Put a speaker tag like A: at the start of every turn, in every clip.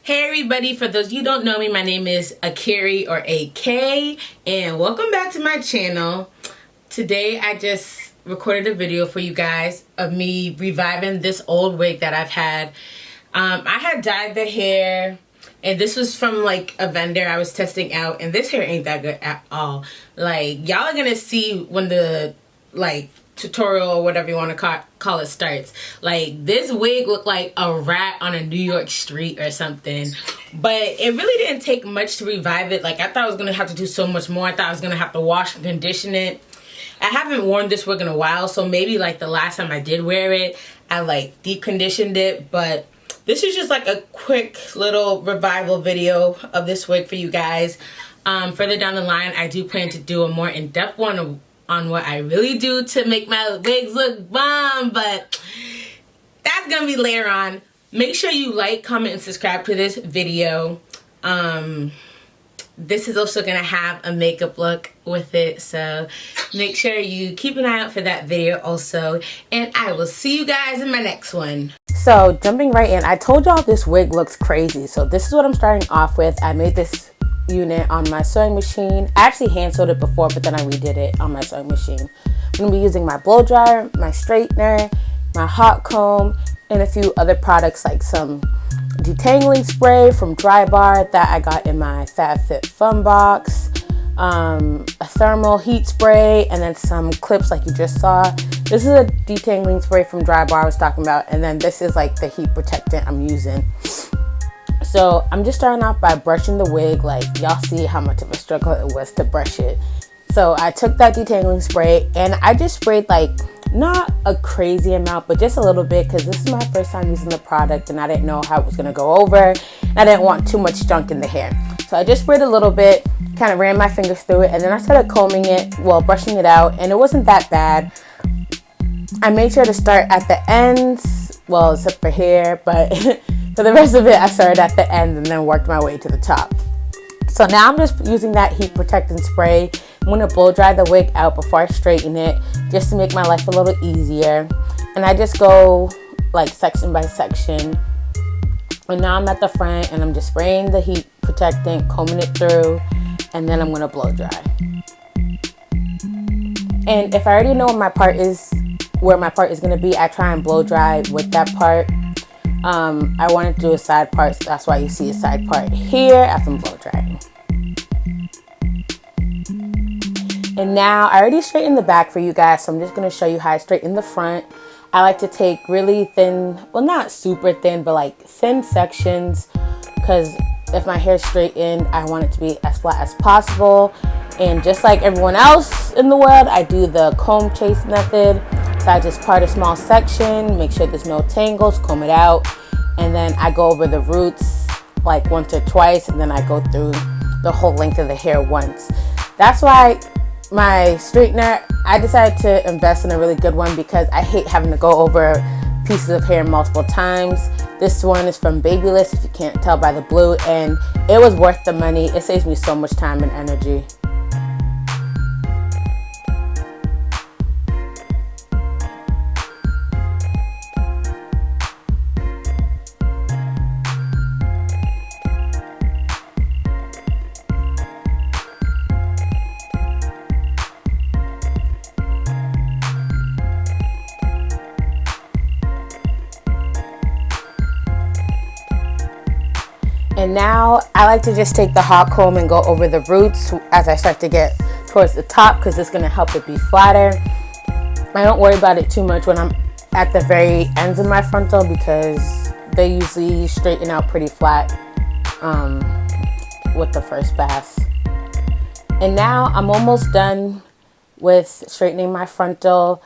A: Hey everybody, for those of you who don't know me, my name is Akiri or AK, and welcome back to my channel. Today I just recorded a video for you guys of me reviving this old wig that I've had. I had dyed the hair, and this was from like a vendor I was testing out, and this hair ain't that good at all. Like, y'all are gonna see when the tutorial or whatever you want to call it starts. Like, this wig looked like a rat on a New York street or something, but it really didn't take much to revive it. Like, I thought I was gonna have to do so much more. I thought I was gonna have to wash and condition it. I haven't worn this wig in a while, so maybe like the last time I did wear it, I like deep conditioned it. But this is just like a quick little revival video of this wig for you guys. Further down the line, I do plan to do a more in-depth one on what I really do to make my wigs look bomb, but that's gonna be later on. Make sure you like, comment, and subscribe to this video. This is also gonna have a makeup look with it, so make sure you keep an eye out for that video also, and I will see you guys in my next one.
B: So jumping right in, I told y'all this wig looks crazy, so this is what I'm starting off with. I made this unit on my sewing machine. I actually hand sewed it before, but then I redid it on my sewing machine. I'm gonna be using my blow dryer, my straightener, my hot comb, and a few other products like some detangling spray from Dry Bar that I got in my FabFitFun box, a thermal heat spray, and then some clips like you just saw. This is a detangling spray from Dry Bar I was talking about, and then this is like the heat protectant I'm using. So I'm just starting off by brushing the wig. Like, y'all see how much of a struggle it was to brush it. So I took that detangling spray and I just sprayed like not a crazy amount, but just a little bit, because this is my first time using the product and I didn't know how it was going to go over. I didn't want too much junk in the hair. So I just sprayed a little bit, kind of ran my fingers through it, and then I started combing it, well, brushing it out, and it wasn't that bad. I made sure to start at the ends, well, except for here, but for the rest of it, I started at the end and then worked my way to the top. So now I'm just using that heat protectant spray. I'm going to blow dry the wig out before I straighten it, just to make my life a little easier. And I just go like section by section. And now I'm at the front and I'm just spraying the heat protectant, combing it through, and then I'm going to blow dry. And if I already know where my part is going to be, I try and blow dry with that part. I wanted to do a side part, so that's why you see a side part here as I'm blow drying. And now I already straightened the back for you guys, so I'm just going to show you how I straighten the front. I like to take really thin, well, not super thin, but like thin sections, because if my hair's straightened, I want it to be as flat as possible. And just like everyone else in the world, I do the comb chase method. So I just part a small section, make sure there's no tangles, comb it out, and then I go over the roots like once or twice, and then I go through the whole length of the hair once. That's why my straightener, I decided to invest in a really good one, because I hate having to go over pieces of hair multiple times. This one is from Babyliss, if you can't tell by the blue, and it was worth the money. It saves me so much time and energy. And now I like to just take the hot comb and go over the roots as I start to get towards the top, because it's going to help it be flatter. I don't worry about it too much when I'm at the very ends of my frontal, because they usually straighten out pretty flat with the first pass. And now I'm almost done with straightening my frontal.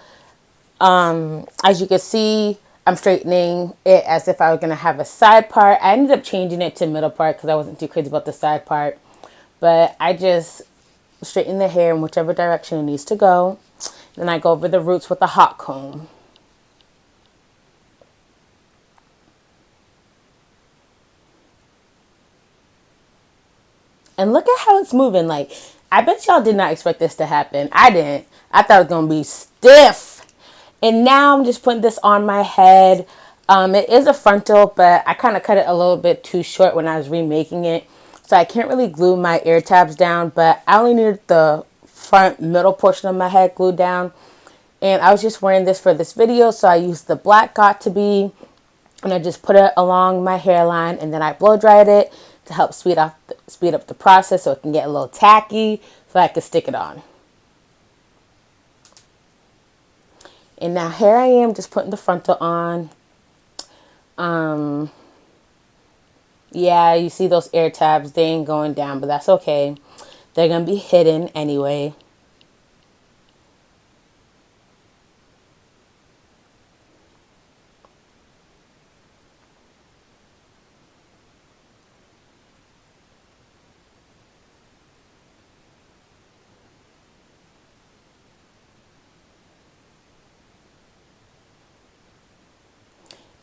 B: As you can see, I'm straightening it as if I was going to have a side part. I ended up changing it to middle part because I wasn't too crazy about the side part. But I just straighten the hair in whichever direction it needs to go. Then I go over the roots with a hot comb. And look at how it's moving. Like, I bet y'all did not expect this to happen. I didn't. I thought it was going to be stiff. And now I'm just putting this on my head. It is a frontal, but I kind of cut it a little bit too short when I was remaking it. So I can't really glue my ear tabs down, but I only needed the front middle portion of my head glued down. And I was just wearing this for this video, so I used the black Got2b, and I just put it along my hairline, and then I blow dried it to help speed up the process so it can get a little tacky so I can stick it on. And now here I am just putting the frontal on. Yeah, you see those ear tabs, they ain't going down, but that's okay. They're gonna be hidden anyway.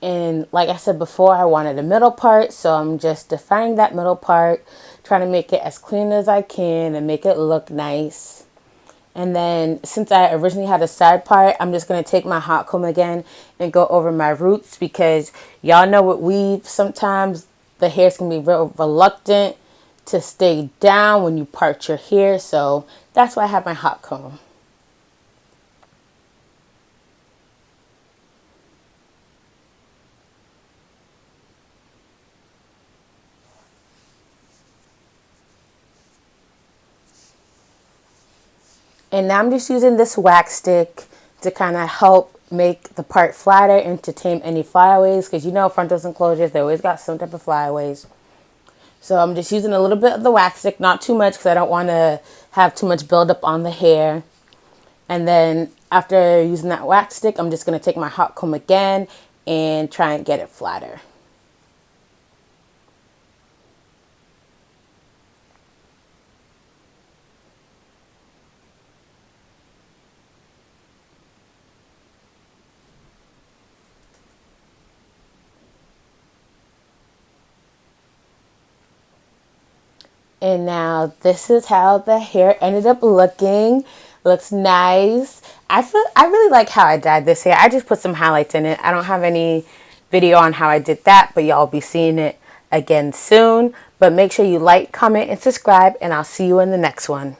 B: And like I said before, I wanted a middle part, so I'm just defining that middle part, trying to make it as clean as I can and make it look nice. And then since I originally had a side part, I'm just going to take my hot comb again and go over my roots, because y'all know with weave, sometimes the hair's going to be real reluctant to stay down when you part your hair. So that's why I have my hot comb. And now I'm just using this wax stick to kind of help make the part flatter and to tame any flyaways, because you know frontals and closures, they always got some type of flyaways. So I'm just using a little bit of the wax stick, not too much, because I don't want to have too much buildup on the hair. And then after using that wax stick, I'm just going to take my hot comb again and try and get it flatter. And now this is how the hair ended up looking. Looks nice. I really like how I dyed this hair. I just put some highlights in it. I don't have any video on how I did that, but y'all will be seeing it again soon. But make sure you like, comment, and subscribe, and I'll see you in the next one.